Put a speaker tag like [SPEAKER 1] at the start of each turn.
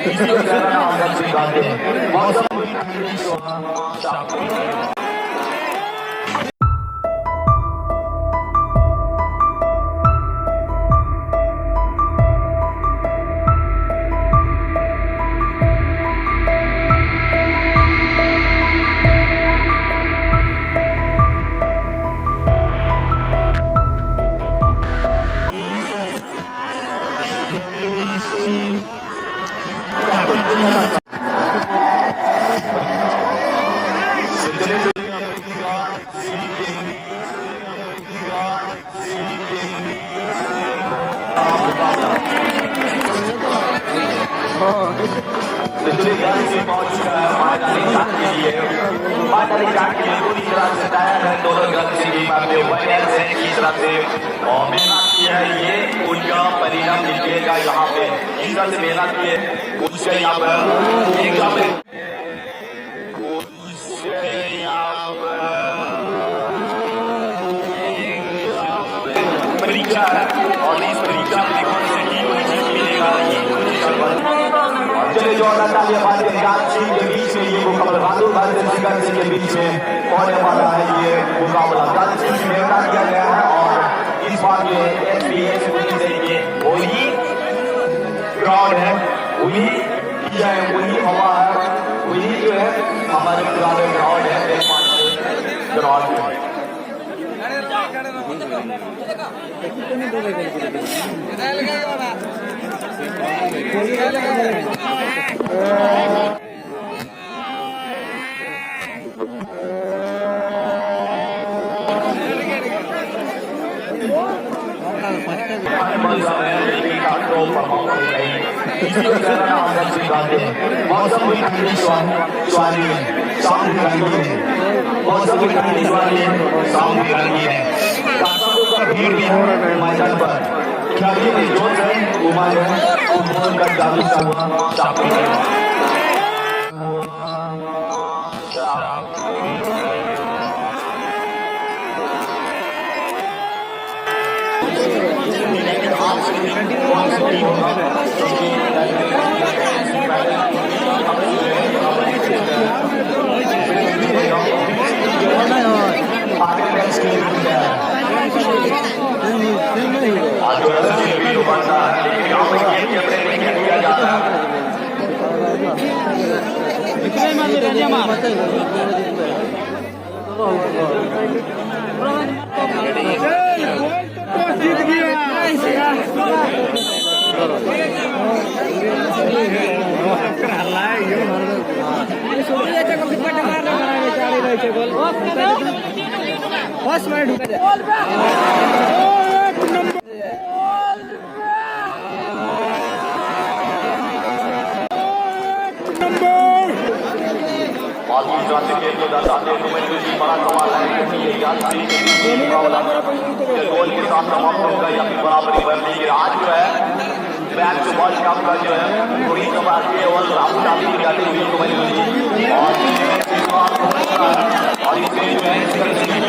[SPEAKER 1] इसी को कहना हम सिखाते हैं मौसम पूरी ठंडी सुहाना पिछले घर से पहुंच चुका है माताली चाट के लिए पूरी तरह से तैयार है दोनों घर से की तरफ से और मेहनत की है ये उनका परिणाम निकलेगा यहाँ पे जिस तरह से मेहनत की है उससे यहाँ पर एक परीक्षा है और इस परीक्षा में कौन से चीज मिलेगा चले जो तालियां हमारे रांची के बीच में ये मुकाबला बहादुर भारत के बीच में होने वाला है ये मुकाबला रांची में मेहनत किया गया है और इस बार ये एसबीएस के वही क्राउड है वही वही हवा है वही जो है हमारे पुराने क्राउड है क्राउड मौसम भी ठंडी सुहानी शाम भी रंगीन है मौसम भी ठंडी सुहानी शाम भी रंगीन है दर्शकों का भीड़ भी है मैदान पर खिलाड़ियों में जोश है उमंग है फुटबॉल का जादू बड़ा सवाल है गोल के साथ समाप्त होगा या फिर बराबरी बनने की आज जो है मैच वर्ल्ड कप का जो है वही कबार के और राहुल गांधी की जाती हुई और इसमें जो है